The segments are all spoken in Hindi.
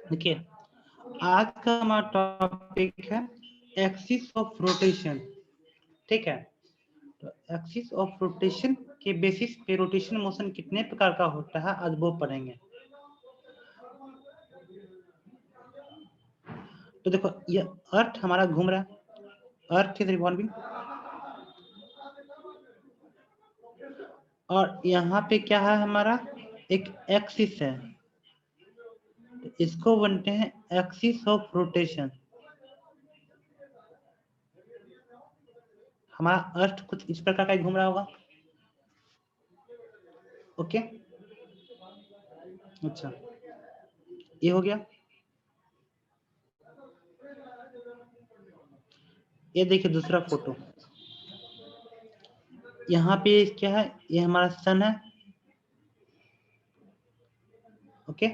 देखिए आज का हमारा टॉपिक है एक्सिस ऑफ रोटेशन। ठीक है, तो एक्सिस ऑफ रोटेशन के बेसिस पे रोटेशन मोशन कितने प्रकार का होता है आज वो पढ़ेंगे। तो देखो ये अर्थ हमारा घूम रहा है, अर्थ इज रिवॉल्विंग, और यहाँ पे क्या है हमारा एक एक्सिस है, तो इसको बनते हैं एक्सिस ऑफ रोटेशन। हमारा अर्थ कुछ इस प्रकार का घूम रहा होगा। ओके, अच्छा ये हो गया। ये देखिए दूसरा फोटो, यहाँ पे क्या है, ये हमारा सन है। ओके,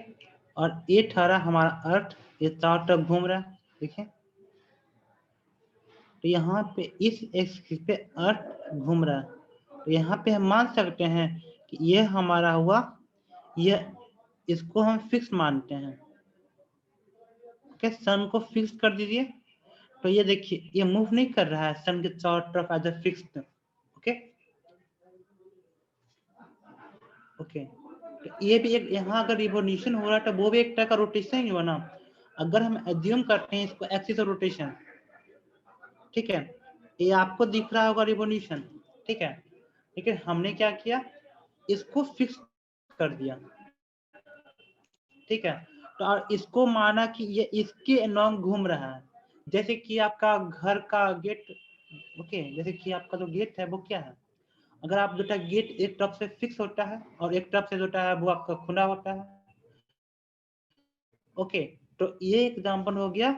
और ये ठहरा हमारा अर्थ, ये चारों तरफ घूम रहा है। देखिए तो यहाँ पे इस एक्सिस पे अर्थ घूम रहा है, तो यहाँ पे हम मान सकते हैं कि ये हमारा हुआ, ये इसको हम फिक्स मानते हैं। ओके, सन को फिक्स कर दीजिए, तो ये देखिए ये मूव नहीं कर रहा है सन के चारों तरफ as a fixed. Okay okay, तो ये भी एक, यहाँ अगर रिवोल्यूशन हो रहा है तो वो भी एक तरह का रोटेशन ही हुआ ना। अगर हम एज्यूम करते हैं इसको एक्सिस ऑफ रोटेशन, ठीक है, ये आपको दिख रहा होगा रिवोल्यूशन, ठीक है, लेकिन हमने क्या किया, इसको फिक्स कर दिया। ठीक है, तो और इसको माना कि ये इसके अलॉन्ग घूम रहा है, जैसे कि आपका घर का गेट। ओके, जैसे कि आपका जो गेट है वो क्या है, अगर आप जो गेट एक तरफ से फिक्स होता है और एक तरफ से जो है वो आपका खुला होता है। ओके, तो ये एग्जांपल हो गया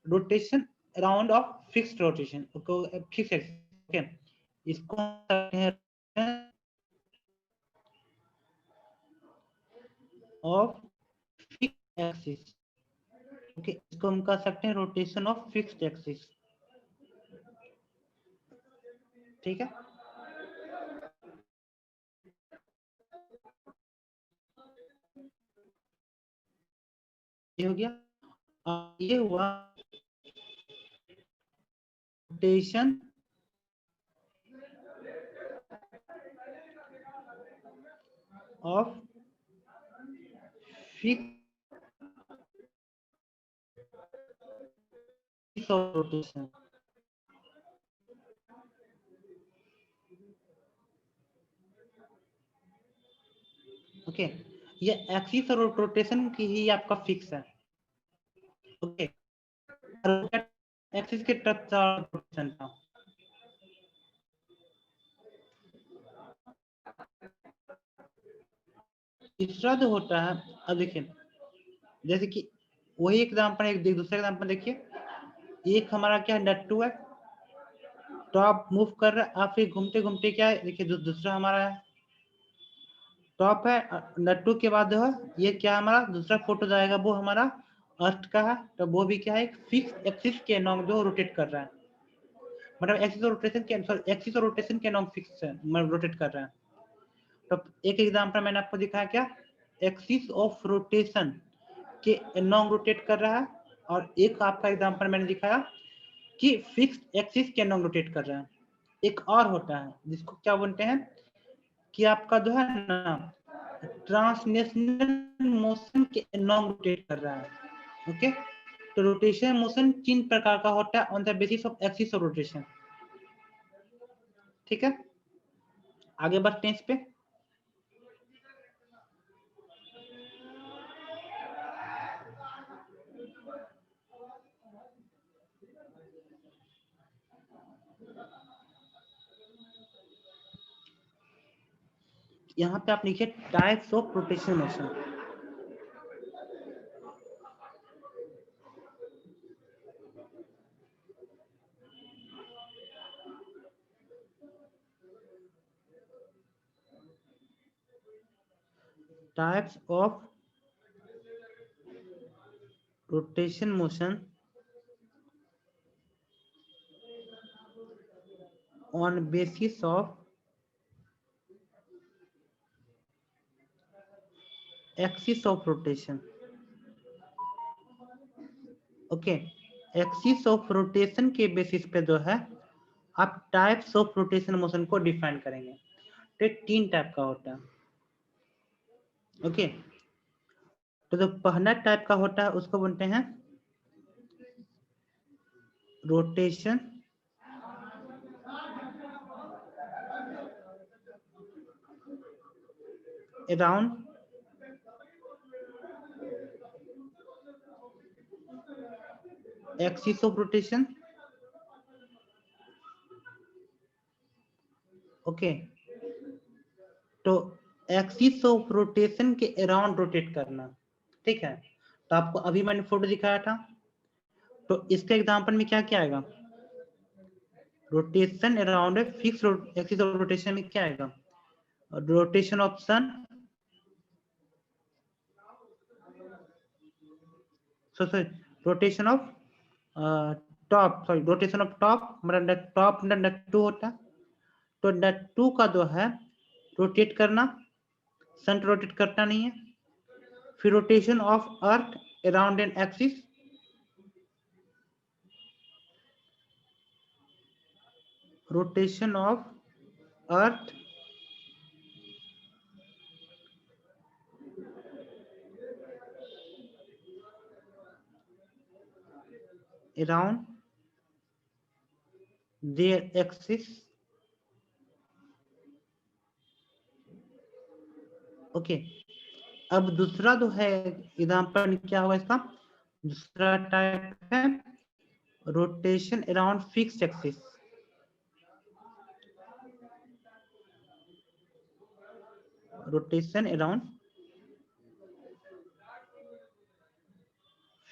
rotation around of fixed rotation, fix axis. Okay, इसको ऑफ फिक्स्ड एक्सिस। ओके, इसको हम कह सकते हैं रोटेशन ऑफ फिक्स्ड एक्सिस। ठीक है, ये हो गया। ये हुआ rotation of fix rotation. Okay, ये एक्सिस और रोटेशन की ही आपका फिक्स है। ओके, एक्सिस के तरफ रोटेशन था। तीसरा जो होता है, अब देखिए जैसे कि वही एग्जांपल, एक दूसरा एग्जांपल देखिए, एक हमारा क्या है, नट्टू है, तो आप मूव कर रहे हैं, आप फिर घूमते घूमते क्या है, देखिए दूसरा हमारा है टॉप है, नट्टू के बाद जो है ये क्या हमारा दूसरा फोटो जाएगा वो हमारा अर्थ का है, तो वो भी क्या है, एक फिक्स एक्सिस के अलॉन्ग जो रोटेट कर रहा है, मतलब एक्सिस और रोटेशन के, सॉरी एक्सिस और रोटेशन के अलॉन्ग फिक्स है, मतलब रोटेट कर रहा है। तो एक एग्जांपल मैंने आपको दिखाया क्या, एक्सिस ऑफ रोटेशन के अलॉन्ग रोटेट कर रहा है, और एक आपका एग्जांपल मैंने दिखाया कि फिक्स्ड एक्सिस के अलॉन्ग रोटेट कर रहा है। एक और होता है जिसको क्या बोलते हैं कि आपका जो है ना ट्रांसलेशनल मोशन के अलॉन्ग रोटेट कर रहा है। ओके, तो रोटेशन मोशन 3 प्रकार का होता है on the basis of axis of rotation. ठीक है, आगे बढ़ते हैं इस पे। यहाँ पे आप लिखिए types of rotation motion. Types of rotation motion on basis of axis of rotation. Okay, axis of rotation के बेसिस पे जो है आप टाइप्स ऑफ रोटेशन मोशन को डिफाइन करेंगे। तो 3 टाइप का होता है। ओके, तो जो पहला टाइप का होता है उसको बोलते हैं rotation around axis of rotation. Okay, तो एक्सिस ऑफ रोटेशन के अराउंड रोटेट करना, ठीक है। तो आपको अभी मैंने फोटो दिखाया था, तो इसके एग्जांपल में क्या क्या आएगा? Rotation around a fix axis of rotation में क्या आएगा? Rotation of sun, rotation of top, sorry rotation of top, मतलब टॉप नट टू होता है, तो नट टू का जो है रोटेट करना, सन रोटेट करता नहीं है। फिर rotation of earth around an axis, rotation of earth around their axis। Okay, अब दूसरा जो है एग्जांपल क्या होगा इसका? दूसरा टाइप है rotation around fixed axis. Rotation around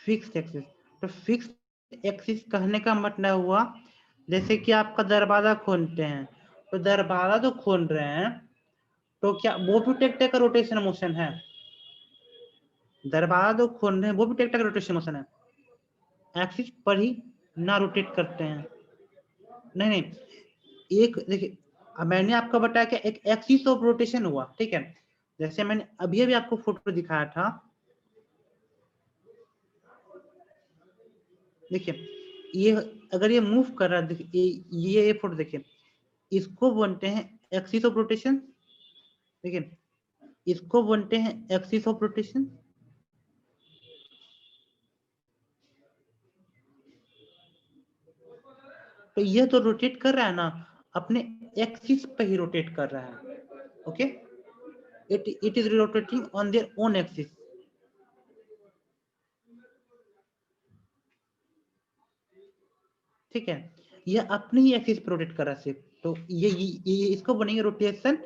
fixed axis. तो फिक्स्ड एक्सिस कहने का मतलब हुआ जैसे कि आपका दरवाजा खोलते हैं, तो दरवाजा जो खोल रहे हैं तो क्या वो भी टेक्टर का रोटेशन मोशन है? दरवाजा जो खोल रहे हैं वो भी टेक्टर का रोटेशन मोशन है, एक्सिस पर ही ना रोटेट करते हैं। नहीं नहीं, एक देखिए, मैंने आपको बताया कि एक एक्सिस ऑफ रोटेशन हुआ, ठीक है। जैसे मैंने अभी अभी आपको फोटो दिखाया था, देखिए ये अगर ये मूव कर रहा है, देखिए ये फोटो देखिए, इसको बोलते हैं एक्सिस ऑफ रोटेशन। देखिए इसको बोलते हैं एक्सिस ऑफ रोटेशन। तो ये तो रोटेट कर रहा है ना, अपने एक्सिस पे ही रोटेट कर रहा है। Okay, it is rotating on their own axis. ठीक है, ये अपने ही एक्सिस पे रोटेट कर रहा है सिर्फ। तो ये इसको बनेंगे rotation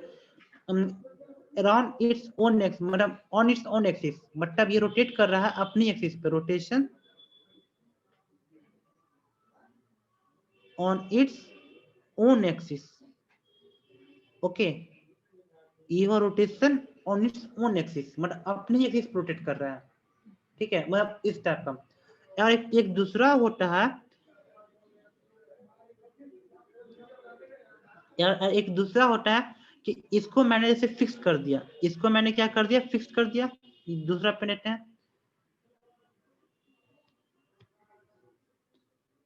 around its own axis, मतलब ऑन इट्स ओन एक्सिस, मतलब ये रोटेट कर रहा है अपनी एक्सिस पे, rotation on its own axis. Okay, ये rotation on its own axis मतलब अपनी एक्सिस पे रोटेट कर रहा है, ठीक है, मतलब इस टाइप का। और एक दूसरा होता है, यार एक दूसरा होता है कि इसको मैंने जैसे फिक्स कर दिया, इसको मैंने क्या कर दिया, फिक्स कर दिया। दूसरा पेनेट है,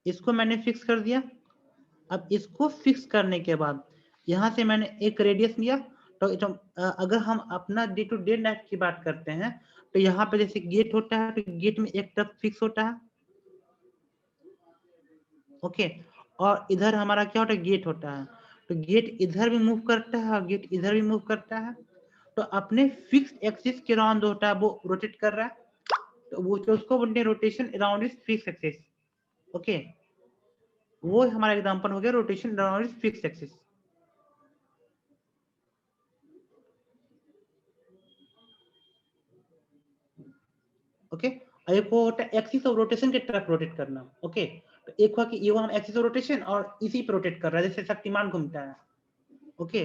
इसको मैंने फिक्स कर दिया। अब इसको फिक्स करने के बाद यहां से मैंने एक रेडियस लिया। तो अगर हम अपना डे टू डे लाइफ की बात करते हैं, तो यहाँ पे जैसे गेट होता है, तो गेट में एक तरफ फिक्स होता है। ओके, और इधर हमारा क्या होता है, गेट होता है। तो गेट इधर भी मूव करता है और गेट इधर भी मूव करता है। तो अपने फिक्स एक्सिस के राउंड होता है वो रोटेट कर रहा है, तो वो तो उसको बोलते हैं rotation around is fix axis. Okay, वो हमारा एग्जांपल हो गया rotation around is fix axis. Okay, और एक वो होता है एक्सिस ऑफ रोटेशन के तरफ रोटेट करना। ओके, तो एक हुआ कि ये हम एक्सिस ऑफ रोटेशन और इसी पे रोटेट कर रहा है, जैसे शक्तिमान घूमता है। ओके,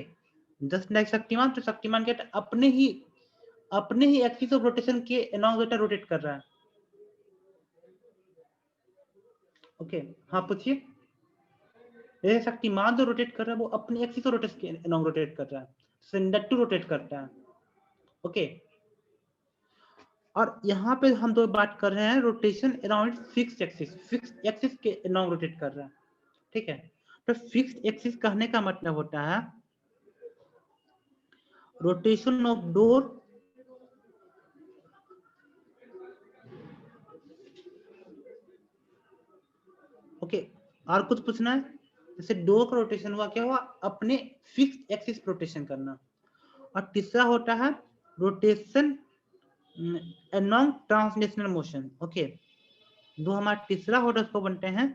जस्ट लाइक शक्तिमान, तो शक्तिमान क्या अपने ही एक्सिस ऑफ रोटेशन के अलोंग रोटेट कर रहा है। ओके, हाँ पूछिए। जैसे शक्तिमान जो रोटेट कर रहा है वो अपने एक्सिस ऑफ रोटेशन के अलोंग रोटेट कर रहा है, सिंडर टू रोटेट करता है। ओके, और यहाँ पे हम तो बात कर रहे हैं रोटेशन अराउंड फिक्स्ड एक्सिस के अराउंड रोटेट कर रहा है, ठीक है। तो फिक्स्ड एक्सिस कहने का मतलब होता है रोटेशन ऑफ डोर ओके। और कुछ पूछना है? जैसे डोर का रोटेशन हुआ, क्या हुआ, अपने फिक्स्ड एक्सिस रोटेशन करना। और तीसरा होता है rotation along translational motion, okay. जो हमारा तीसरा होता है उसको बनते हैं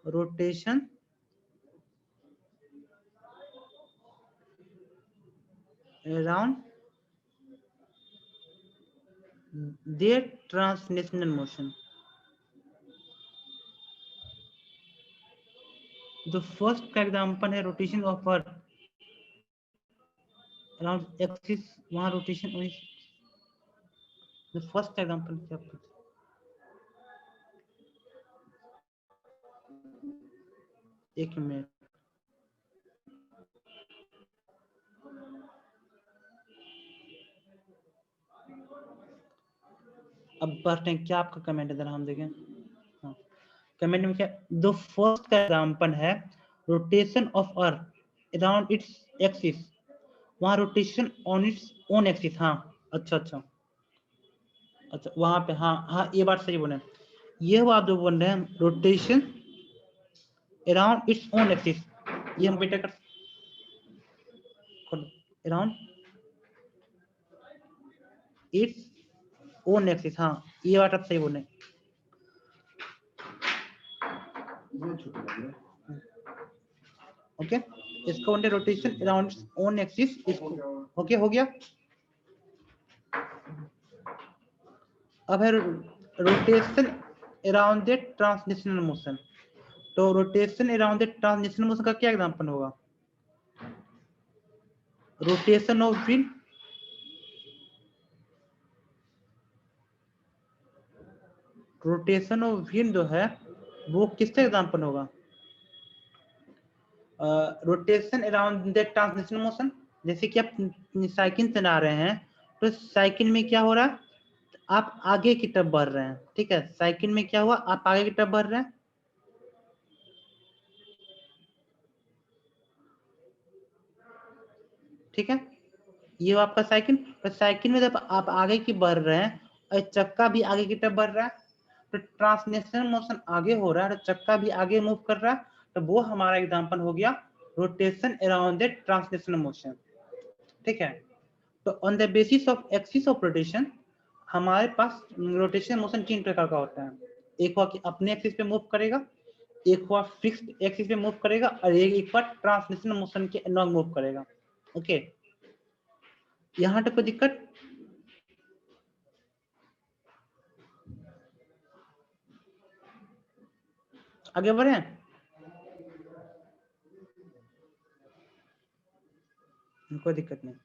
rotation around their translational motion. जो फर्स्ट का एग्जांपल है rotation of earth around axis, वहां रोटेशन फर्स्ट एग्जांपल क्या, एक मिनट, अब पढ़ते हैं क्या आपका कमेंट है, जरा हम देखें। हाँ, कमेंट में क्या, जो फर्स्ट का एग्जांपल है rotation of earth around its axis, वहां rotation on its own axis. हाँ अच्छा अच्छा अच्छा, वहां पे हाँ हाँ ये बात सही बोले। ये वो आप जो बोल रहे हैं rotation around its own axis, ये हम बेटा कर अराउंड इट्स ओन एक्सिस, हाँ ये बात आप सही बोले। ओके, इसको बोलते rotation around its own axis, इसको ओके हो गया। अब है rotation around the translational motion. तो rotation around the translational motion का क्या एग्जांपल होगा? Rotation of wheel, rotation of wheel जो है वो किसका एग्जांपल होगा? Rotation around the translational motion. जैसे कि आप साइकिल चला रहे हैं तो साइकिल में क्या हो रहा है, आप आगे की तरफ बढ़ रहे हैं, ठीक है। साइकिल में क्या हुआ, आप आगे की तरफ बढ़ रहे हैं, ठीक है। ये आपका साइकिल, तो साइकिल में जब आप आगे की बढ़ रहे हैं और चक्का भी आगे की तरफ बढ़ रहा है, तो ट्रांसलेशनल मोशन आगे हो रहा है, तो चक्का भी आगे मूव कर रहा है, तो वो हमारा एग्जांपल हो गया rotation around the translational motion, ठीक है। तो on the basis of axis of rotation हमारे पास रोटेशन मोशन तीन प्रकार का होता है। एक हुआ कि अपने एक्सिस पे मूव करेगा, एक हुआ फिक्स्ड एक्सिस पे मूव करेगा, और एक बार ट्रांसलेशनल मोशन के अलॉन्ग मूव करेगा, ओके। यहाँ तक कोई दिक्कत? आगे बढ़े, कोई दिक्कत नहीं।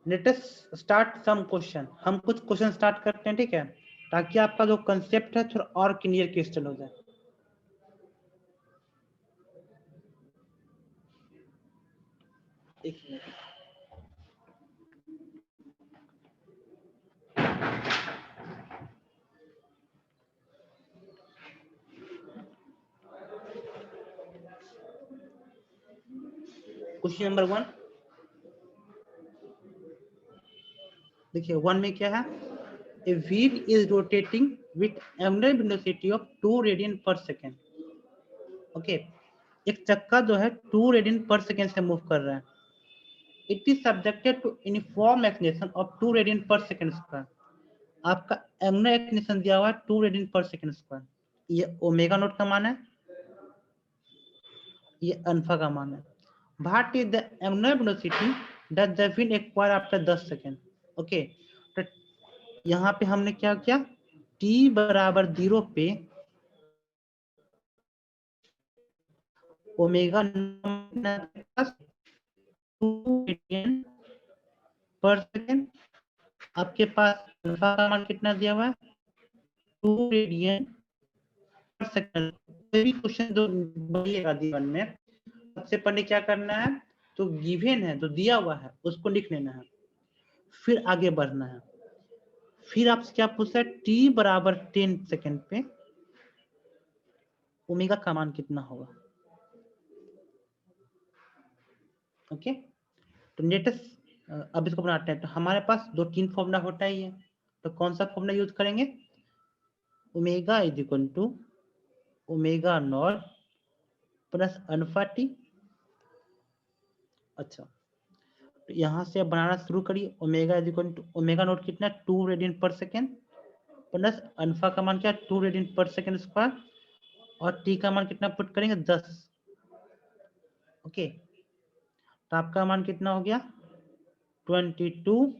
Let us start some question, हम कुछ क्वेश्चन स्टार्ट करते हैं, ठीक है, ताकि आपका जो कंसेप्ट है थोड़ा और क्लियर क्रिस्टल हो जाए। एक मिनट, क्वेश्चन नंबर 1 देखिए, 1 में क्या है, a wheel is rotating with angular velocity of 2 radian per second, okay. एक चक्का जो है 2 रेडियन पर सेकेंड से मूव कर रहा है। It is subjected to uniform acceleration of 2 radian per second square. आपका एंगुलर एक्सलेशन दिया हुआ है 2 रेडियन पर सेकेंड स्क्वायर। ये ओमेगा नोट का मान है, ये अल्फा का मान है। What is the angular velocity that the wind acquire after 10 second, okay. तो यहाँ पे हमने क्या किया, t बराबर 0 पे ओमेगा 2 रेडियन पर सेकेंड, आपके पास अल्फा का मान कितना दिया हुआ है, 2 रेडियन पर सेकेंड। कोई भी क्वेश्चन जो बनेगा जीवन में, सबसे पहले क्या करना है, तो गिवन है जो दिया हुआ है उसको लिख लेना है, फिर आगे बढ़ना है। फिर आपसे क्या पूछ रहा है, टी बराबर 10 सेकेंड पे ओमेगा का मान कितना होगा। ओके, तो लेटेस्ट अब इसको बनाते हैं। तो हमारे पास दो तीन फॉर्मूला होता ही है, तो कौन सा फॉर्मूला यूज करेंगे, omega is equal to omega naught plus alpha t. अच्छा, तो यहाँ से अब बनाना शुरू करिए। Omega is equal to omega naught कितना, 2 radian per second plus alpha का मान क्या, 2 रेडियन पर सेकेंड स्क्वायर, और टी का मान कितना पुट करेंगे, 10। ओके, तो आपका मान कितना हो गया, 22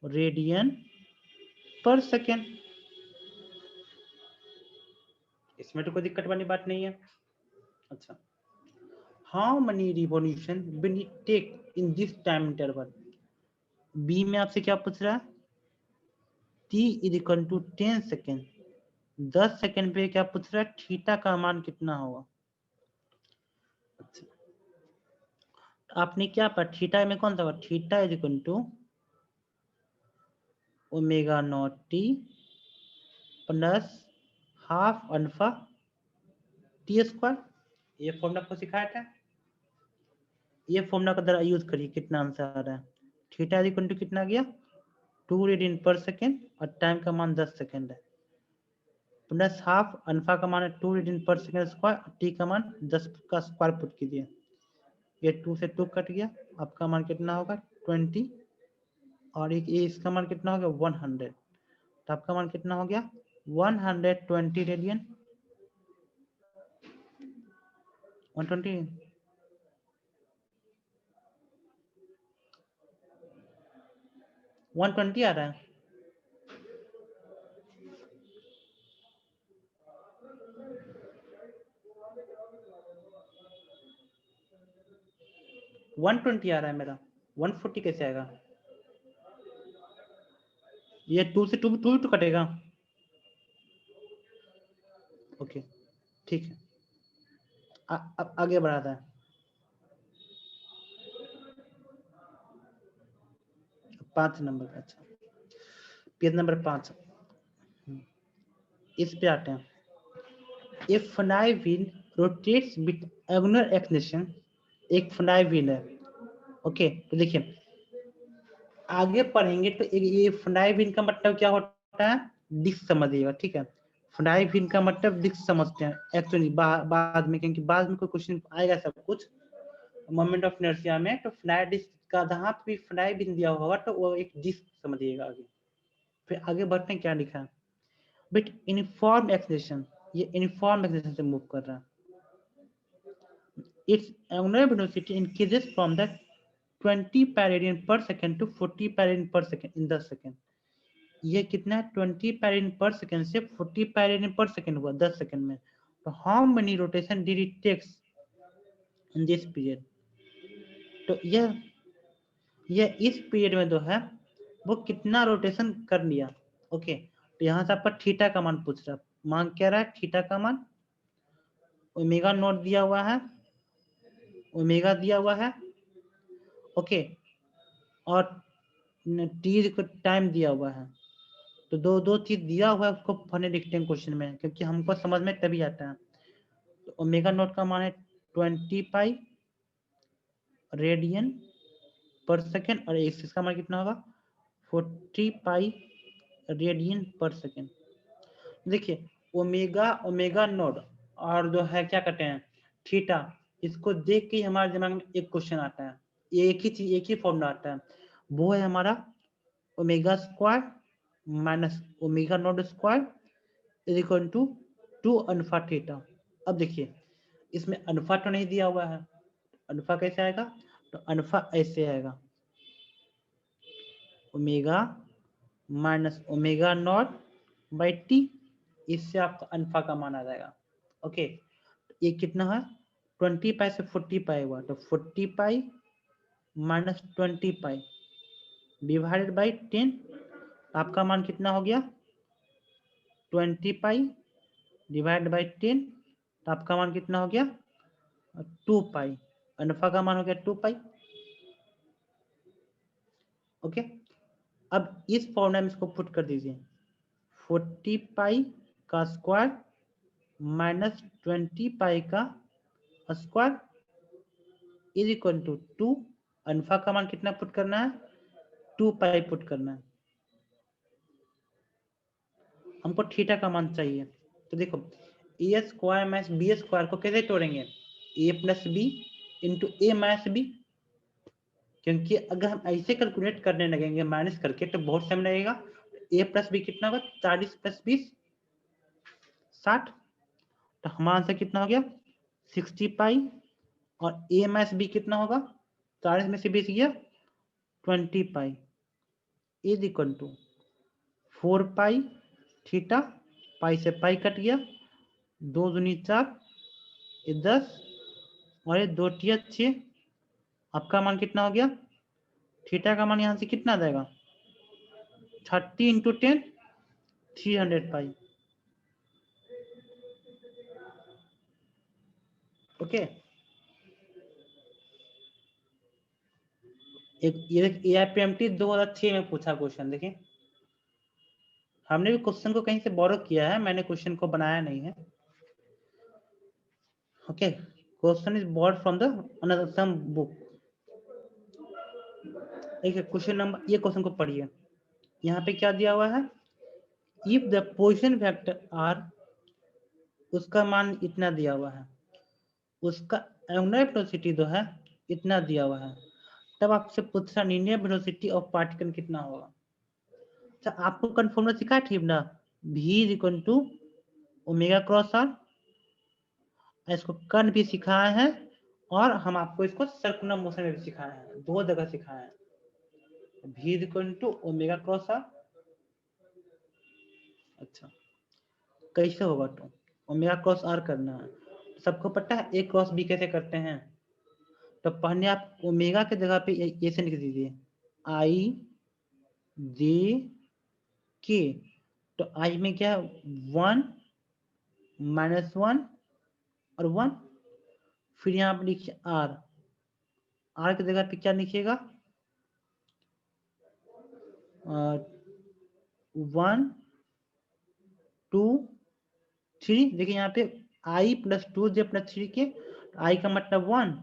रेडियन पर सेकेंड। इसमें तो कोई दिक्कत वाली बात नहीं है। अच्छा, how many revolution will it take in this time interval. B में आपसे क्या पूछ रहा है, t is equal to 10 second, 10 second पे क्या पूछ रहा है, थीटा का मान कितना होगा। अच्छा, आपने क्या पढ़ा, थीटा में कौन सा पढ़ा, theta is equal to omega naught t plus half alpha t square. ये फॉर्मूला को सिखाया था, ये फॉर्मूला का जरा यूज करिए, कितना आंसर आ रहा है। थीटा इज इक्वल टू कितना गया, 2 रेडियन पर सेकेंड, और टाइम का मान 10 सेकेंड है, प्लस हाफ अल्फा का मान है 2 radian per second square, T का मान 10 का स्क्वायर पुट कीजिए, ये 2 से 2 कट गया, आपका मान कितना होगा 20, और एक ये इसका मान कितना हो गया 100, तो आपका मान कितना हो गया 120 रेडियन, 120, 120 आ रहा है। वन 120 आ रहा है मेरा, 140 कैसे आएगा, ये 2 से 2 टू कटेगा। ओके, ठीक है, अब आगे बढ़ाता है। 5 नंबर का, अच्छा पेज नंबर 5, इस पे आते हैं। If finite wheel rotates with angular acceleration, एक finite wheel है। ओके, तो देखिए आगे पढ़ेंगे तो ये finite wheel का मतलब क्या होता है, डिस्क समझिएगा, ठीक है। finite wheel का मतलब डिस्क समझते हैं एक्चुअली बाद में, क्योंकि बाद में कोई क्वेश्चन आएगा सब कुछ मोमेंट ऑफ इनर्शिया में, तो finite डिस्क का जहां भी finite wheel दिया होगा तो वो एक डिस्क समझिएगा आगे। फिर आगे बढ़ते हैं, क्या लिखा है, बट यूनिफॉर्म एक्सेलरेशन, ये यूनिफॉर्म एक्सेलरेशन से मूव कर रहा है। Its angular velocity increases from the 20 paradian per second to 40 paradian per second in 10 second. ये कितना है, 20 paradian per second से 40 paradian per second हुआ 10 सेकेंड में। तो how many rotation did it takes in this period। तो यह इस पीरियड में जो है वो कितना रोटेशन कर लिया। ओके, तो यहाँ से आपका थीटा का मान पूछ रहा है, मान क्या रहा है, थीटा का मान ओमेगा नॉट दिया हुआ है, ओमेगा दिया हुआ है, ओके, और टी को टाइम दिया हुआ है। तो दो दो चीज दिया हुआ है, उसको पढ़ने लिखते हैं क्वेश्चन में, क्योंकि हमको समझ में तभी आता है। तो ओमेगा नॉट का मान है 20 पाई रेडियन पर सेकेंड, और इसका मान कितना होगा 40 पाई रेडियन पर सेकेंड। देखिए ओमेगा ओमेगा नॉट और जो है क्या कहते हैं थीटा, इसको देख के हमारे दिमाग में एक क्वेश्चन आता है, एक ही चीज, एक ही फॉर्मूला आता है, वो है हमारा omega square minus omega naught square is equal to 2 alpha theta. अब देखिए इसमें अल्फा तो नहीं दिया हुआ है, अल्फा कैसे आएगा, तो अल्फा ऐसे आएगा, omega minus omega not by T, इससे आपका अल्फा का मान आ जाएगा। ओके, ये कितना है 20 पाई से 40 पाई हुआ, तो 40 pi minus 20 pi divided by 10, आपका मान कितना हो गया 20 पाई डिवाइड बाई 10, तो आपका मान कितना हो गया 2 पाई, अल्फा का मान हो गया 2 पाई। ओके, अब इस फॉर्मूला में इसको पुट कर दीजिए, 40 पाई का स्क्वायर माइनस 20 पाई का square is equal to 2। Alpha का मान कितना पुट करना है, 2 पाई पुट करना है। हमको थीटा का मान चाहिए। तो देखो ए स्क्वायर माइनस बी स्क्वायर को कैसे तोड़ेंगे, ए प्लस बी इंटू ए माइनस बी, क्योंकि अगर हम ऐसे कैलकुलेट करने लगेंगे माइनस करके तो बहुत समय लगेगा। ए प्लस बी कितना होगा, 40 प्लस 20 60। तो हमारा आंसर कितना हो गया, 60 पाई, और ए माइनस बी कितना होगा, 40 में से 20 गया 20 pi is equal to 4 pi theta, pi से पाई कट गया, 2 दूनी 4, ये 10 और ये 2 टिया 6। आपका मान कितना हो गया, थीटा का मान यहाँ से कितना आ जाएगा, 30 इंटू 10 300 पाई। ओके, एक ये AIPMT 2006 में पूछा क्वेश्चन, देखिए हमने भी क्वेश्चन को कहीं से बोरो किया है, मैंने क्वेश्चन को बनाया नहीं है। Okay, question is board from the another some book. देखिए क्वेश्चन नंबर, ये क्वेश्चन को पढ़िए, यहाँ पे क्या दिया हुआ है, if the position vector R, उसका मान इतना दिया हुआ है, उसका एंगुलर वेलोसिटी जो है इतना दिया हुआ है, तब आपसे पूछा लीनियर वेलोसिटी ऑफ पार्टिकल कितना होगा। अच्छा, आपको कन्फर्म सिखा ठीक ना, v is equal to omega cross R, इसको कर्ण भी सिखाए हैं और हम आपको इसको सर्कुलर मोशन में भी सिखाए हैं, 2 जगह सिखाए हैं। v is equal to omega cross R. अच्छा, कैसे होगा, तो ओमेगा क्रॉस आर करना है, सबको पता है ए क्रॉस बी कैसे करते हैं। तो पहले आप ओमेगा के जगह पे ऐसे लिख दीजिए, आई जे के, तो आई में क्या है 1 माइनस 1 और 1, फिर यहाँ पे लिखिए आर, आर की जगह पे क्या लिखिएगा 1 2 3। देखिए यहाँ पे आई प्लस 2 जे प्लस 3 के, आई का मतलब 1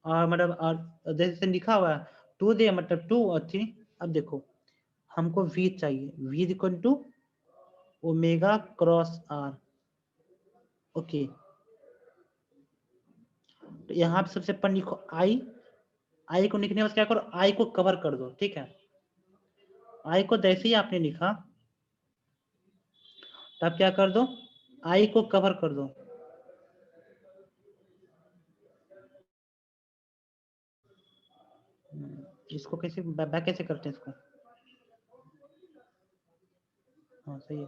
और मतलब और जैसे लिखा हुआ है 2 जे मतलब 2 और 3। अब देखो हमको v चाहिए, v is equal to omega cross R. Okay, तो यहाँ पे सबसे पहले लिखो आई, आई को लिखने के बाद क्या करो, आई को कवर कर दो, ठीक है। आई को जैसे ही आपने लिखा तब क्या कर दो, आई को कवर कर दो। इसको कैसे बैक कैसे करते हैं इसको, हाँ सही है।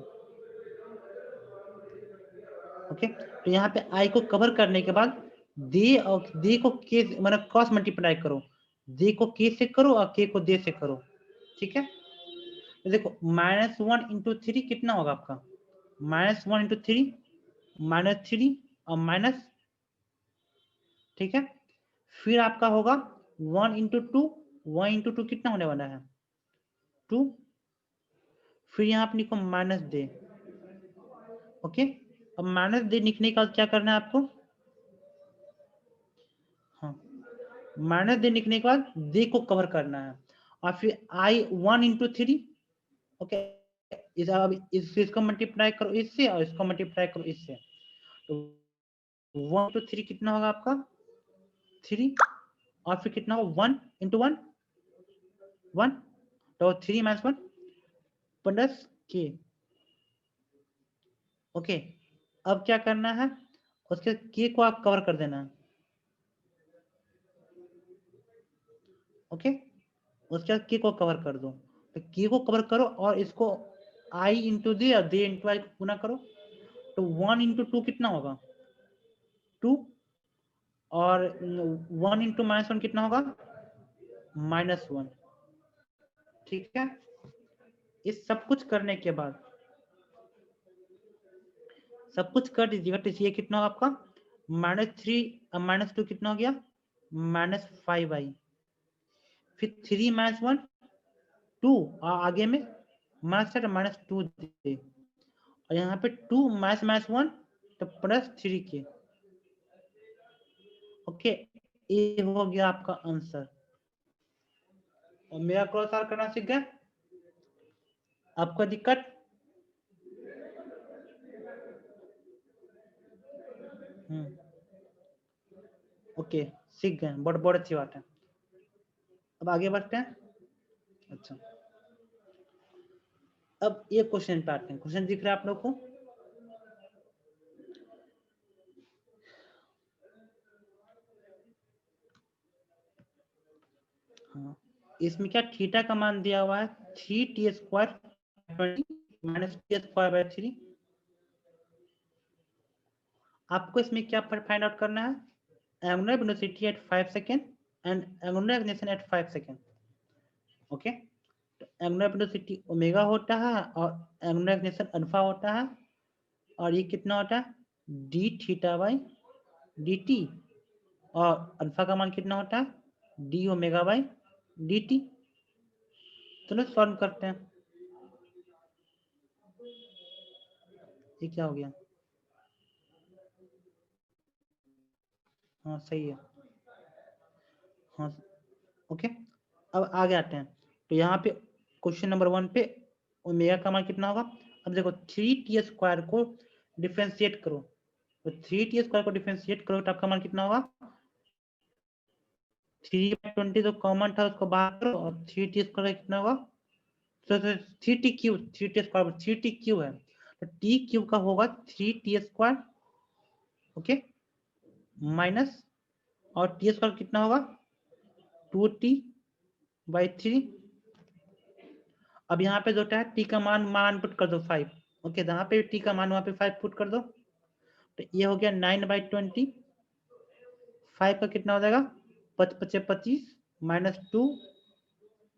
ओके, तो यहाँ पे आई को कवर करने के बाद दे और दे को के मतलब क्रॉस मल्टीप्लाई करो, दे को के से करो और के को दे से करो, ठीक है। तो देखो -1 इंटू 3 कितना होगा आपका, -1 इंटू 3 -3 और माइनस, ठीक है। फिर आपका होगा 1 इंटू 2, 1 इंटू 2 कितना होने वाला है 2, फिर यहाँ पे लिखो माइनस दे। ओके, अब माइनस दे लिखने का क्या करना है आपको, हाँ माइनस दे लिखने के बाद दे को कवर करना है, और फिर आई 1 इंटू 3। ओके, इसको मल्टीप्लाई करो इससे और इसको मल्टीप्लाई करो इससे, तो 1 टू 3 कितना होगा आपका 3, और फिर कितना होगा 1 इंटू 1 1, तो 3 माइनस 1 प्लस के। ओके, अब क्या करना है, उसके के को आप कवर कर देना। ओके, उसके बाद के को कवर कर दो, तो के को कवर करो और इसको आई इंटू दे और दे इंटू आई को गुना करो, तो 1 इंटू 2 कितना होगा 2, और 1 इंटू -1 कितना होगा -1, ठीक है। इस सब कुछ करने के बाद सब कुछ कर दीजिएगा, तो ये कितना होगा आपका -3 -2 कितना हो गया -5i, फिर 3 -1 2 आगे में -2 दे, और यहाँ पे 2 -1 तो +3 के। ओके, ये हो गया आपका आंसर। और मेरा क्रॉस आर करना सीख गए? आपको दिक्कत? ओके, सीख गए, बहुत अच्छी बात है। अब आगे बढ़ते हैं। अच्छा, अब ये क्वेश्चन पे आते हैं। क्वेश्चन दिख रहा है आप लोग को? हाँ, इसमें क्या थीटा का मान दिया हुआ है 3t² -t²/3। आपको इसमें क्या फाइंड आउट करना है? Angular velocity at 5 second and angular acceleration at 5 second. Okay, तो एंगुलर वेलोसिटी ओमेगा होता है और एंगुलर एक्सेलरेशन अल्फा होता है, और ये कितना होता है? d(θ/dt), और अल्फा का मान कितना होता है? d(ω/dt)। चलो सॉल्व करते हैं। ये क्या हो गया? हाँ सही है। हाँ ओके, अब आगे आते हैं। तो यहाँ पे क्वेश्चन नंबर 1 पे ओमेगा का मान कितना होगा? अब देखो 3t² को डिफरेंशिएट करो, तो 3t² को डिफरेंशिएट करो तो आपका मान कितना होगा? 3/20 तो कॉमन था, उसको बाहर करो, और 3t² कितना होगा? तो 3t³ है, तो t³ का होगा 3t², ओके, माइनस, और t² कितना होगा? 2t/3। अब यहाँ पे जो है t का मान पुट कर दो 5। ओके, जहाँ पे t का मान वहां पे 5 पुट कर दो, तो ये हो गया 9/20। 5 का कितना हो जाएगा? 5×5 = 25 -2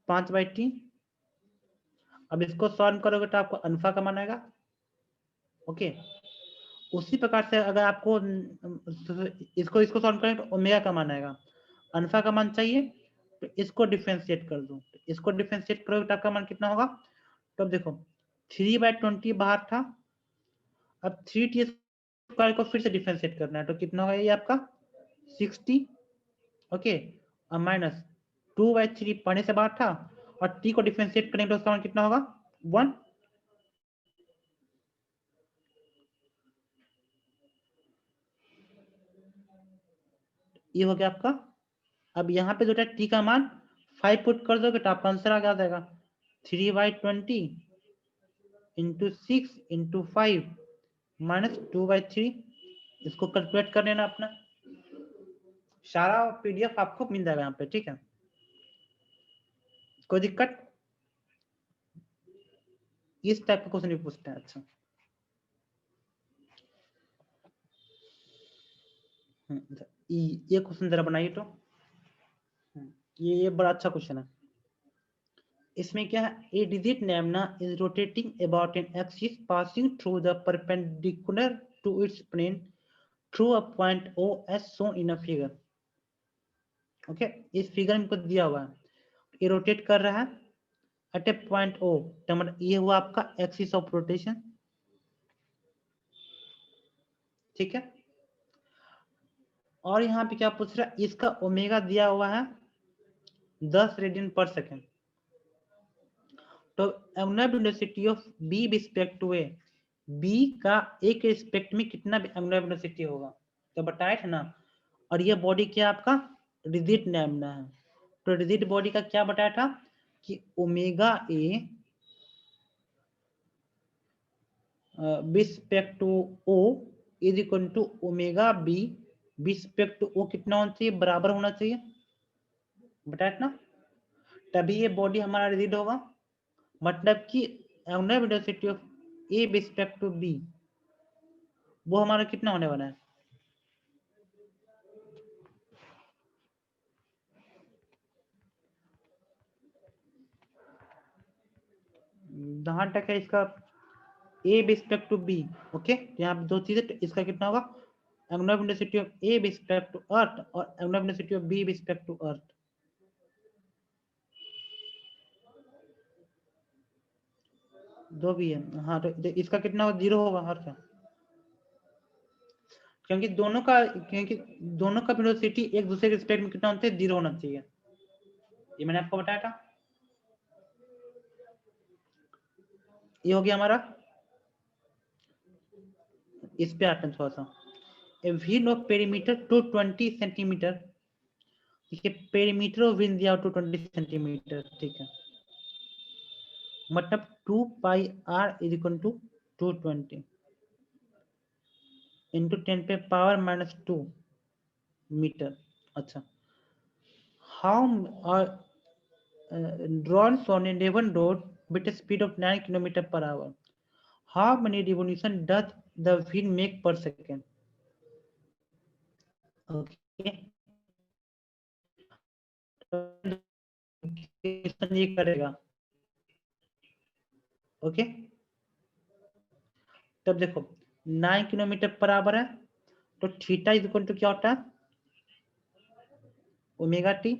5/3। अब इसको सॉल्व करोगे तो आपको अल्फा का मान आएगा। ओके, उसी प्रकार से अगर आपको इसको सॉल्व करें तो ओमेगा का मान आएगा। अल्फा का मान चाहिए तो इसको डिफरेंशिएट कर दो, इसको डिफरेंशिएट करोगे तो आपका मान कितना होगा? तो अब देखो 3/20 बाहर था, अब 3t² को फिर से डिफरेंशिएट करना है, तो कितना होगा ये आपका? 60। ओके, और माइनस 2/3 पढ़ने से बाहर था, और t को डिफरेंशिएट करेंगे तो उसका मान कितना होगा? 1। ये हो गया आपका। अब यहाँ पे जो है t का मान 5 पुट कर दोगे तो आपका आंसर आ जाएगा 3/20 इंटू 6 इंटू 5 -2/3। इसको कैलकुलेट कर लेना अपना, सारा पीडीएफ आपको मिल जाएगा यहाँ पे, ठीक है? कोई दिक्कत? इस टाइप का क्वेश्चन भी पूछते हैं। अच्छा, ये क्वेश्चन जरा बनाइए तो। ये बड़ा अच्छा क्वेश्चन है। इसमें क्या है? ए डिजिट नैमना is rotating about an axis passing through the perpendicular to its plane through a point O as shown in a figure. Okay, इस फिगर में कुछ दिया हुआ है, ये रोटेट कर रहा है एट ए पॉइंट ओ, मतलब ये हुआ आपका एक्सिस ऑफ रोटेशन, ठीक है? और यहाँ पे क्या पूछ रहा है? इसका ओमेगा दिया हुआ है 10 रेडियन/सेकेंड। तो angular velocity of B respect to A, B का ए के रिस्पेक्ट में कितना एंगुलर वेलोसिटी होगा, तो बताया था ना। और ये बॉडी क्या आपका? रिजिड नैमना है। तो रिजिड बॉडी का क्या बताया था कि omega A respect to O is equal to omega B respect to O कितना होना चाहिए? बराबर होना चाहिए, बताया ना। तभी ये बॉडी हमारा रिजिड होगा, मतलब कि angular velocity of A respect to B वो हमारा कितना होने वाला है? जहां तक है इसका A respect to B, okay, यहाँ पे दो चीजें, तो इसका कितना होगा? Angular velocity of A respect to earth और angular velocity of B respect to earth. 2 भी है, हाँ तो इसका कितना 0 होगा और क्या, क्योंकि दोनों का वेलोसिटी एक दूसरे के रिस्पेक्ट में कितना होता है, 0 होना चाहिए, ये मैंने आपको बताया था। ये हो गया हमारा, इस पे आते हैं थोड़ा सा, a wheel of perimeter 220 centimeter, देखिए पेरीमीटर ऑफ व्हील दिया 220 सेंटीमीटर, ठीक है, मतलब 2 pi R is equal to 220 into 10 पे पावर -2 मीटर। अच्छा, how drawn on a Devon road with a speed of 9 km per hour, how many revolution does the wheel make per second? Okay, ये करेगा, ओके, तब देखो 9 किलोमीटर पर आवर है, तो थीटा इज इक्वल टू क्या होता है, ओमेगा टी,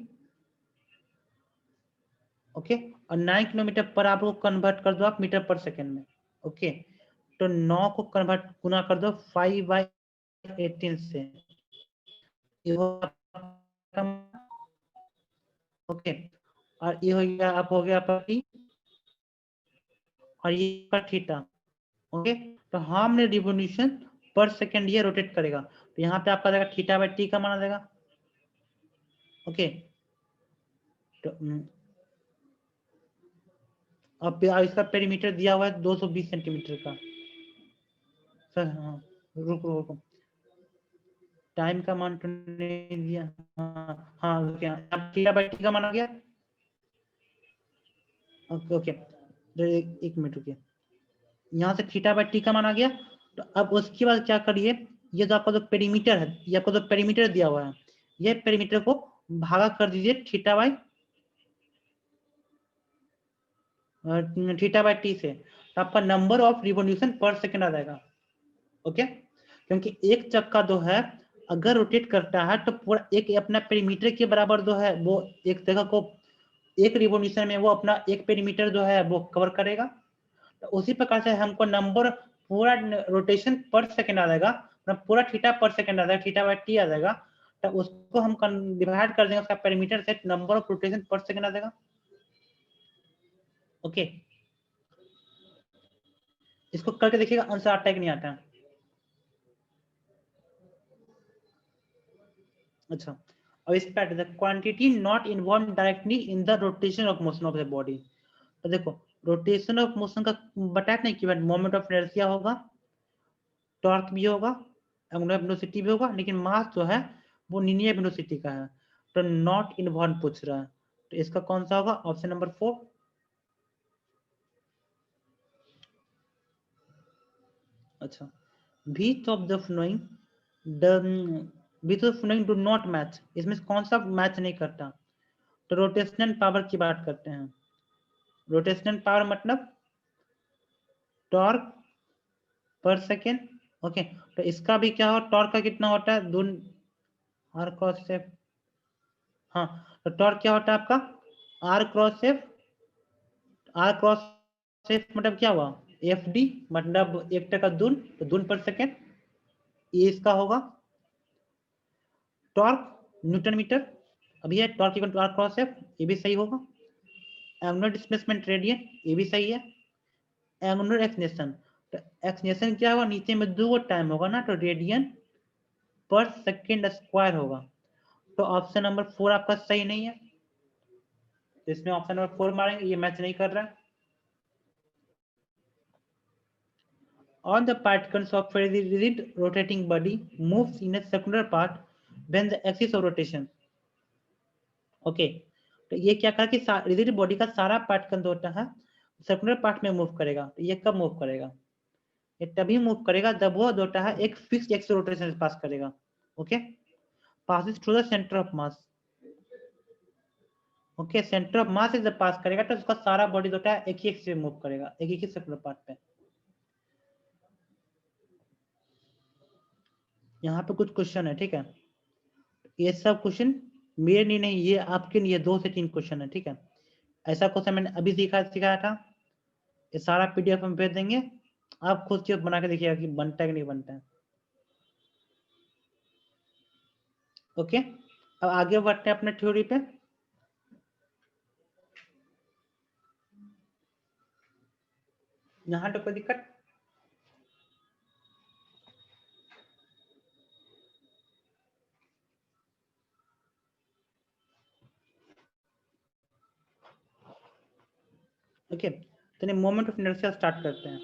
ओके, और 9 किलोमीटर पर आवर को कन्वर्ट कर दो आप मीटर पर सेकेंड में, ओके, तो 9 को कन्वर्ट गुना कर दो 5/18 से, ये ओके, और ये हो गया, आप हो गया आपका टी, और ये का थीटा, ओके, तो हमने रिवोल्यूशन पर सेकेंड ये रोटेट करेगा, तो यहाँ पे आपका देगा थीटा बाई टी का माना देगा, ओके, तो अब इसका पेरीमीटर दिया हुआ है 220 सेंटीमीटर का, सर हाँ, रुको टाइम का मान तो नहीं दिया, हाँ हाँ, क्या थीटा बाई टी का माना गया, ओके ओके, एक मिनट रुकिए, यहाँ से थीटा बाई टी का माना गया, तो अब उसके बाद क्या करिए, ये जो आपका जो पेरीमीटर है, ये आपका जो पेरीमीटर दिया हुआ है, ये पेरीमीटर को भागा कर दीजिए थीटा बाई टी से, तो आपका number of revolution per second आ जाएगा, ओके, क्योंकि एक चक्का जो है अगर रोटेट करता है तो पूरा एक अपना पेरीमीटर के बराबर जो है वो एक जगह को एक रिवोल्यूशन में वो अपना एक पेरीमीटर जो है वो कवर करेगा, तो उसी प्रकार से हमको नंबर पूरा रोटेशन पर सेकंड आ जाएगा, पूरा थीटा पर सेकंड आ जाएगा, थीटा बाई टी आ जाएगा, तो उसको हम डिवाइड कर देंगे उसका पेरीमीटर से, नंबर ऑफ रोटेशन पर सेकंड आ जाएगा, ओके, इसको करके देखिएगा आंसर आता है कि नहीं आता है। अच्छा, अब इस पे the quantity not involve directly in the rotation of motion of the body, तो देखो रोटेशन ऑफ मोशन का बताया नहीं कि मोमेंट ऑफ इनर्शिया होगा, टॉर्क भी होगा, एंगुलर वेलोसिटी भी होगा, लेकिन मास जो है वो लीनियर वेलोसिटी का है, तो नॉट इन्वॉल्व पूछ रहा है, तो इसका कौन सा होगा, ऑप्शन नंबर 4। अच्छा, which of the following which of following do not match, इसमें कौन सा मैच नहीं करता, तो रोटेशनल पावर की बात करते हैं, रोटेशनल पावर मतलब टॉर्क पर सेकेंड, ओके, तो इसका भी क्या हो, टॉर्क का कितना होता है, दो आर क्रॉस एफ, हाँ, तो टॉर्क क्या होता है आपका R cross F, R cross F मतलब क्या हुआ, एफ डी, मतलब एक टका दून, तो दून पर सेकेंड, ये इसका होगा, टॉर्क न्यूटन मीटर, अभी है torque equal to R cross F, ये भी सही होगा, एंगुलर डिस्प्लेसमेंट रेडियन, ये भी सही है, एंगुलर एक्सलेशन, तो एक्सलेशन क्या होगा, नीचे में दो टाइम होगा ना, तो रेडियन पर सेकेंड स्क्वायर होगा, तो ऑप्शन नंबर 4 आपका सही नहीं है, तो इसमें ऑप्शन नंबर 4 मारेंगे, ये मैच नहीं कर रहा है। On the particles of a rigid rotating body moves in a circular path when the axis of rotation, okay, तो ये क्या कहा कि रिजिड बॉडी का सारा पार्टिकल होता है सर्कुलर पार्ट में मूव करेगा, तो ये कब मूव करेगा, ये तभी मूव करेगा जब वो होता है एक फिक्स एक्स रोटेशन से पास करेगा, okay, passes through the center of mass, okay, centre of mass से जब पास करेगा तो उसका सारा बॉडी होता है एक ही एक्स से मूव करेगा, एक ही सर्कुलर पार्ट पे। यहाँ पे कुछ क्वेश्चन है, ठीक है, ये सब क्वेश्चन मेरे लिए नहीं, ये आपके लिए 2 से 3 क्वेश्चन है, ठीक है, ऐसा क्वेश्चन मैंने अभी सिखाया था, ये सारा पीडीएफ हम भेज देंगे, आप खुद से बना के देखिएगा कि बनता है कि नहीं बनता है। ओके, अब आगे बढ़ते हैं अपने थ्योरी पे। यहाँ तो कोई दिक्कत? ओके, तो मोमेंट ऑफ इनर्शिया स्टार्ट करते हैं।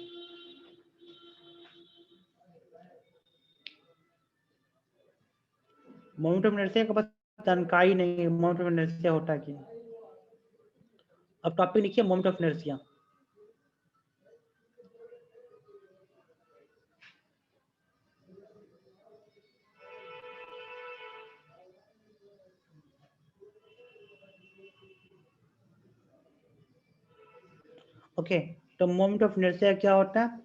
मोमेंट ऑफ इनर्शिया का बस जानकारी नहीं है, मोमेंट ऑफ इनर्शिया होता है क्या। अब टॉपिक लिखिए मोमेंट ऑफ इनर्शिया। ओके, तो मोमेंट ऑफ इनर्शिया क्या होता है?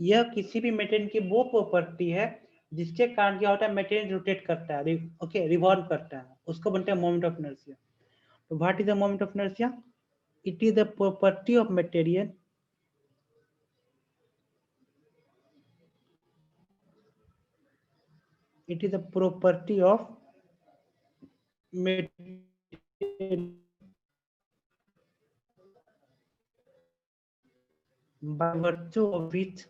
यह किसी भी मटेरियल की वो प्रॉपर्टी है जिसके कारण क्या होता है, मटेरियल रोटेट करता है, ओके, रिवॉल्व करता है, उसको बनता है मोमेंट ऑफ इनर्शिया। तो what is the moment of inertia? It is the property of material it is a property of material by virtue of which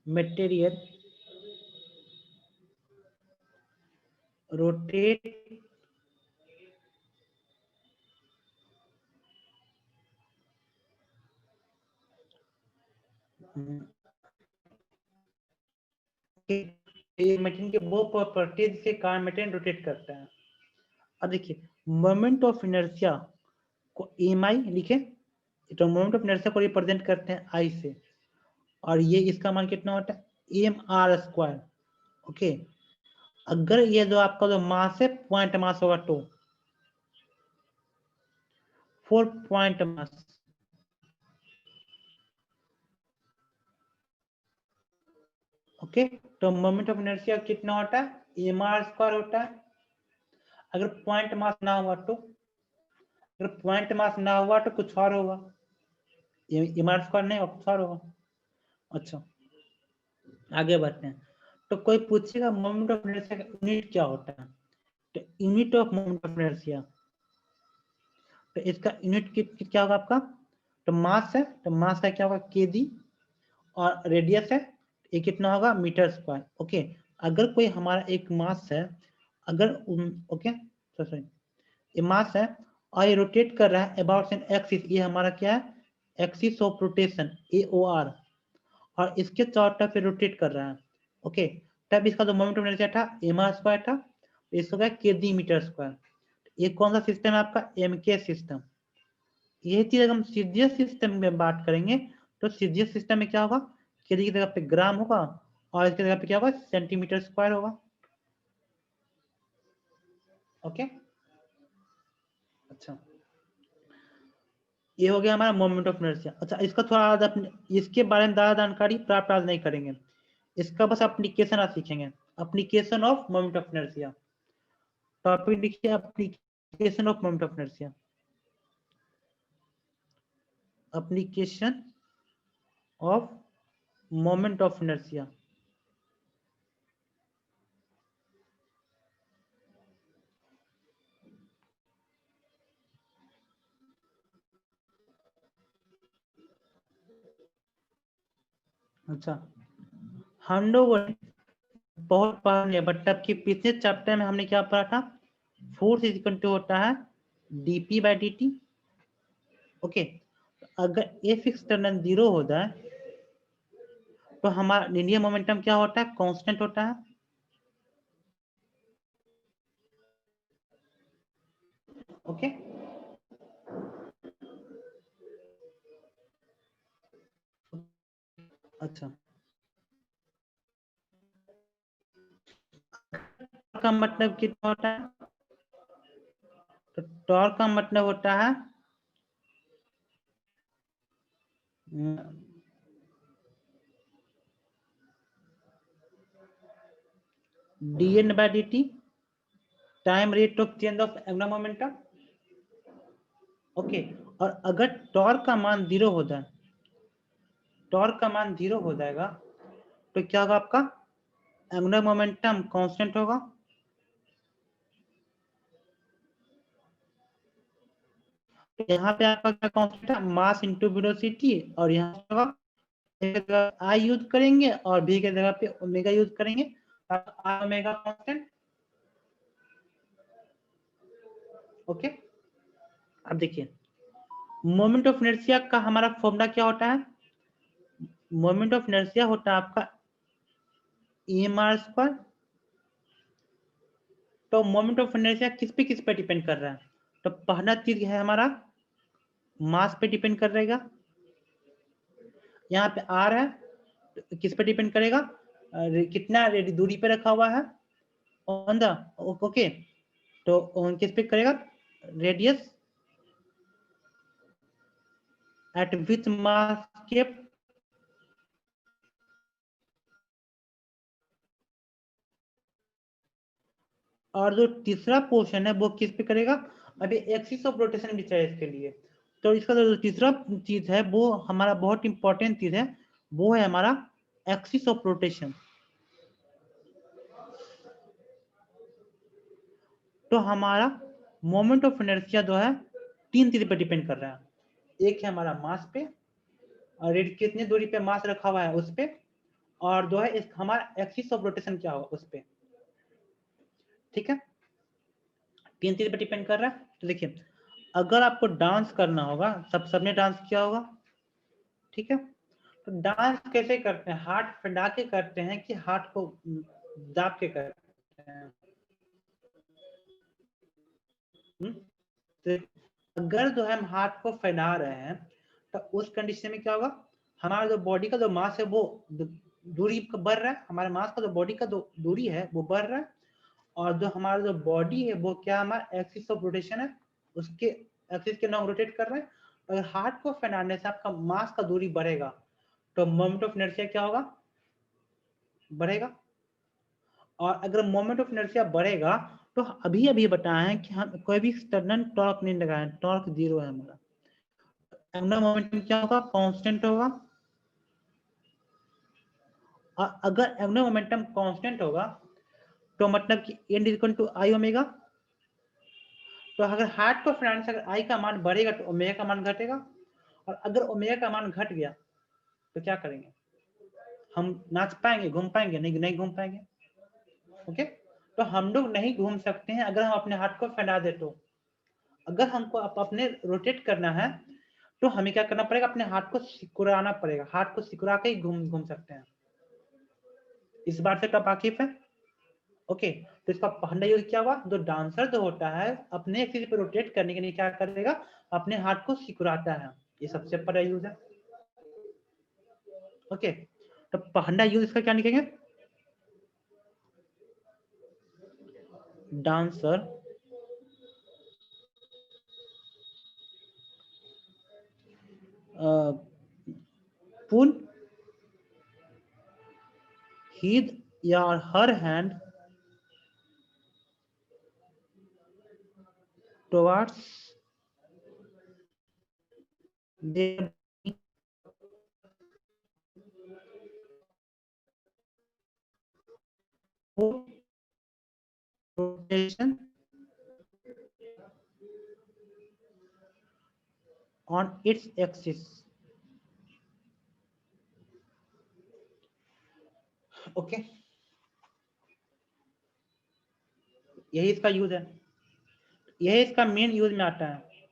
material rotate material के वो प्रॉपर्टीज के कारण मटेरियल रोटेट करता है। अब देखिए मोमेंट ऑफ इनर्शिया को एम आई लिखे, तो मोमेंट ऑफ इनर्शिया को रिप्रेजेंट करते हैं आई से, और ये इसका मान कितना होता है, एम आर स्क्वायर। ओके, अगर ये जो आपका जो मास है पॉइंट मास होगा तो 4 पॉइंट मास, ओके, तो मोमेंट ऑफ इनर्शिया कितना होता है, एम आर स्क्वायर होता है। अगर पॉइंट मास ना हुआ तो, अगर पॉइंट मास ना हुआ तो कुछ और होगा, एम आर स्क्वायर नहीं होगा, कुछ और होगा। अच्छा, आगे बढ़ते हैं। तो कोई पूछेगा मोमेंट ऑफ इनर्शिया का यूनिट क्या होता है, तो unit of moment of inertia, तो इसका यूनिट क्या होगा आपका, तो मास है, तो मास का क्या होगा केजी, और रेडियस है, ये कितना होगा मीटर स्क्वायर। ओके, अगर कोई हमारा एक मास है, अगर ओके सॉरी, ये मास है और ये रोटेट कर रहा है अबाउट एन एक्सिस, ये हमारा क्या है, एक्सिस ऑफ रोटेशन AOR, और इसके चारों तरफ से रोटेट कर रहा है। ओके, तब इसका जो मोमेंट ऑफ इनर्शिया था एम आर स्क्वायर था, इसको क्या केजी मीटर स्क्वायर। ये कौन सा सिस्टम है आपका, MK सिस्टम। यही चीज अगर हम सीजीएस सिस्टम में बात करेंगे, तो सीजीएस सिस्टम में क्या होगा, केजी की जगह पे ग्राम होगा, और इसकी जगह पे क्या होगा, सेंटीमीटर स्क्वायर होगा। ओके, अच्छा, ये हो गया हमारा मोमेंट ऑफ इनर्शिया। अच्छा, इसका थोड़ा इसके बारे में ज्यादा जानकारी प्राप्त आज नहीं करेंगे, इसका बस एप्लीकेशन आज सीखेंगे, application of moment of inertia. Topic लिखिए application of moment of inertia, application of moment of inertia. अच्छा, हम लोग बहुत पढ़े, बट तब की पिछले चैप्टर में हमने क्या पढ़ा था, फोर्स इज इक्वल टू होता है dp बाई dt। ओके, अगर एफ एक्सटर्नल 0 हो जाए तो हमारा लिनियर मोमेंटम क्या होता है, कांस्टेंट होता है। ओके, अच्छा, का मतलब कितना होता है, तो टॉर्क का मतलब होता है dn by dt time rate of change of angular momentum. Okay, और अगर टॉर्क का मान 0 हो जाए, टॉर्क का मान 0 हो जाएगा तो क्या होगा, आपका एंगुलर मोमेंटम कांस्टेंट होगा। तो यहाँ पे आपका क्या कांस्टेंट है, मास इनटू वेलोसिटी, और यहाँ पे आई यूज करेंगे और v के जगह पे ओमेगा यूज करेंगे, आई ओमेगा कांस्टेंट। ओके, अब देखिए मोमेंट ऑफ इनर्शिया का हमारा फॉर्मूला क्या होता है, मोमेंट ऑफ इनर्शिया होता है आपका EMR स्क्वायर। तो मोमेंट ऑफ इनर्शिया किस पे डिपेंड कर रहा है, तो पहला चीज है हमारा मास पे डिपेंड कर रहेगा। यहाँ पे आर है, तो किस पे डिपेंड करेगा, कितना दूरी पे रखा हुआ है ऑन द, ओके, तो किस पे करेगा, रेडियस एट विच मास केप। और जो तीसरा पोर्शन है वो किस पे करेगा, अभी एक्सिस ऑफ रोटेशन भी चाहिए इसके लिए। तो इसका जो तीसरा चीज है वो हमारा बहुत इंपॉर्टेंट चीज है, वो है हमारा एक्सिस ऑफ रोटेशन। तो हमारा मोमेंट ऑफ इनर्शिया जो है 3 चीज पे डिपेंड कर रहा है। एक है हमारा मास पे, और कितनी दूरी पे मास रखा हुआ है उस पे, और जो है हमारा एक्सिस ऑफ रोटेशन क्या होगा उस पे। ठीक है, 3 चीज पे डिपेंड कर रहा है। तो देखिए अगर आपको डांस करना होगा, सबने डांस किया होगा, ठीक है, तो डांस कैसे करते हैं, हाथ फैला के करते हैं कि हाथ को दाब के करते हैं। तो अगर जो है हम हाथ को फैला रहे हैं तो उस कंडीशन में क्या होगा, हमारा जो बॉडी का जो मास है वो दूरी बढ़ रहा है, हमारे मास का जो बॉडी का जो दूरी है वो बढ़ रहा है, और जो हमारा जो बॉडी है वो क्या हमारा एक्सिस ऑफ रोटेशन है, उसके एक्सिस के नाम रोटेट कर रहे हैं। अगर हाथ को फैलाने से आपका मास का दूरी बढ़ेगा तो मोमेंट ऑफ इनर्शिया क्या होगा, बढ़ेगा। और अगर मोमेंट ऑफ इनर्शिया बढ़ेगा तो अभी अभी बताया है कि हम कोई भी एक्सटर्नल टॉर्क नहीं लगाए, टॉर्क 0 है हमारा, एंगुलर मोमेंटम क्या होगा, कांस्टेंट होगा। और अगर एंगुलर मोमेंटम कांस्टेंट होगा तो मतलब कि n equal to I omega. तो अगर हार्ट को फ्रेंड्स अगर आई का मान बढ़ेगा तो ओमेगा का मान घटेगा, और अगर ओमेगा का मान घट गया तो क्या करेंगे, हम नाच पाएंगे, घूम पाएंगे, नहीं घूम पाएंगे। ओके, तो हम लोग नहीं घूम सकते हैं अगर हम अपने हाथ को फैला दे तो। अगर हमको अपने रोटेट करना है तो हमें क्या करना पड़ेगा, अपने हाथ को सिकुड़ाना पड़ेगा, हाथ को सिकुड़ा के ही घूम सकते हैं। इस बात से तो वाकिफ है। ओके, तो इसका पहला यूज क्या हुआ, जो डांसर जो होता है अपने एक्सिस पे रोटेट करने के लिए क्या करेगा, अपने हाथ को सिकुड़ाता है, ये सबसे पहला यूज है। ओके, तो पहला यूज इसका क्या लिखेंगे, dancer pull his or her hand towards their rotation on its axis। Okay, यही इसका यूज है, यही इसका मेन यूज में आता है।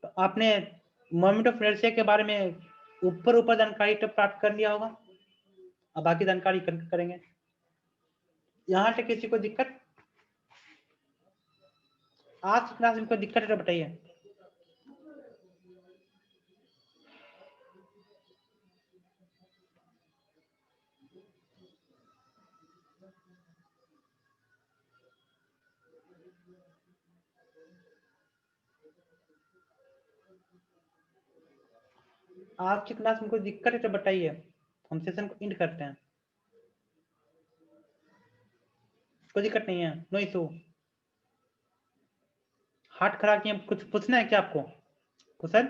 तो आपने मोमेंट ऑफ इनर्शिया के बारे में ऊपर ऊपर जानकारी तो प्राप्त कर लिया होगा, अब बाकी जानकारी करेंगे। यहाँ से किसी को दिक्कत, आज की क्लास में कोई दिक्कत है तो बताइए। आज की क्लास में कोई दिक्कत है तो बताइए, हम सेशन को एंड करते हैं। कोई दिक्कत नहीं है, नो इशू। हाथ खड़ा किए, कुछ पूछना है क्या आपको कुशल?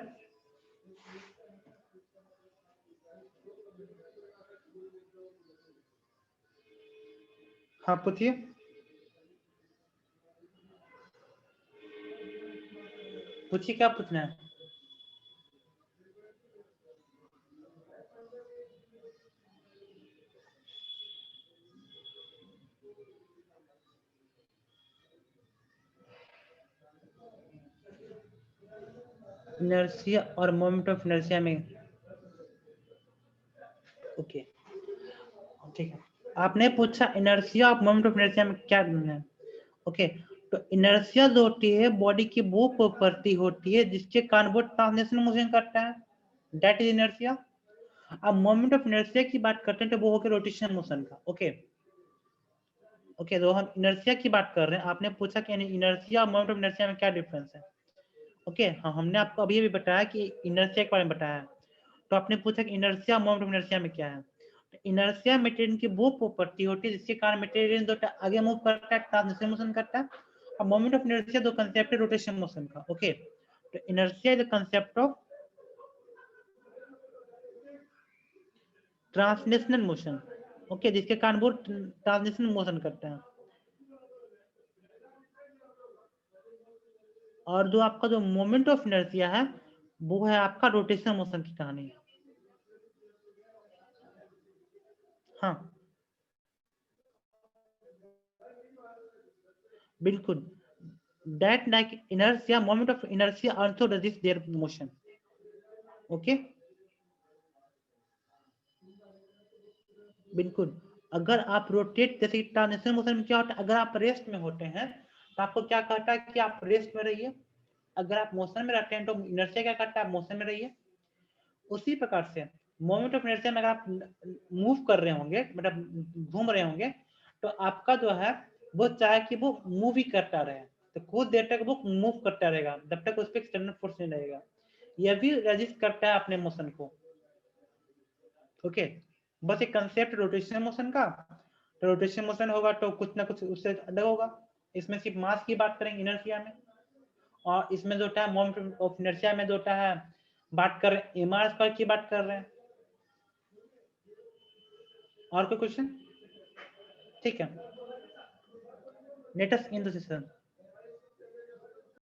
हाँ पूछिए। पूछिए क्या पूछना है। इनर्शिया और मोमेंट ऑफ इनर्शिया में, ओके ठीक है। आपने पूछा इनर्शिया और मोमेंट ऑफ इनर्शिया में क्या है। ओके, तो इनर्शिया जो होती है बॉडी की वो प्रॉपर्टी होती है जिसके कारण वो ट्रांसलेशन मोशन करता है, दैट इज इनर्शिया। अब मोमेंट ऑफ इनर्शिया की बात करते हैं तो वो हो गया रोटेशन मोशन का। ओके ओके, तो हम इनर्शिया की बात कर रहे हैं। आपने पूछा कि इनर्शिया और मोमेंट ऑफ इनर्शिया में क्या डिफरेंस है। ओके हाँ, हमने आपको अभी भी बताया कि इनर्शिया के बारे में बताया है। तो आपने पूछा कि इनर्शिया मोमेंट ऑफ इनर्शिया में क्या है। इनर्शिया मटेरियल की वो प्रॉपर्टी होती है जिसके कारण मटेरियल जो आगे मूव करता है, ट्रांजिशन मोशन करता है। और मोमेंट ऑफ इनर्शिया जो कंसेप्ट है रोटेशन मोशन का। ओके, तो inertia is the concept of translational motion. Okay, जिसके कारण वो ट्रांसलेशनल मोशन करते हैं। और जो आपका जो मोमेंट ऑफ इनर्शिया है वो है आपका रोटेशन मोशन की कहानी। हाँ बिल्कुल, that like inertia, moment of inertia also resist their motion. Okay बिल्कुल, अगर आप रोटेट, जैसे ट्रांजिशन मोशन में क्या होता है, अगर आप रेस्ट में होते हैं तो आपको क्या कहता है कि आप रेस्ट में रहिए। अगर आप मोशन में रहते हैं तो इनर्शिया क्या करता है, आप मोशन में रहिए। उसी प्रकार से मोमेंट ऑफ इनर्शिया में अगर आप मूव कर रहे होंगे, मतलब घूम रहे होंगे, तो आपका जो है वो चाहे कि वो मूव ही करता रहे, तो कुछ देर तक वो मूव करता रहेगा जब तक उस पर एक्सटर्नल फोर्स नहीं रहेगा। यह भी रेजिस्ट करता है अपने मोशन को। ओके, बस एक कंसेप्ट रोटेशन मोशन का, तो रोटेशन मोशन होगा तो कुछ ना कुछ उससे अलग होगा। इसमें सिर्फ मास की बात करेंगे इनर्शिया में, और इसमें जो है मोमेंट ऑफ इनर्शिया में जो है बात कर रहे हैं एम आर स्क्वायर की बात कर रहे हैं। और कोई क्वेश्चन? ठीक है, let us in the session.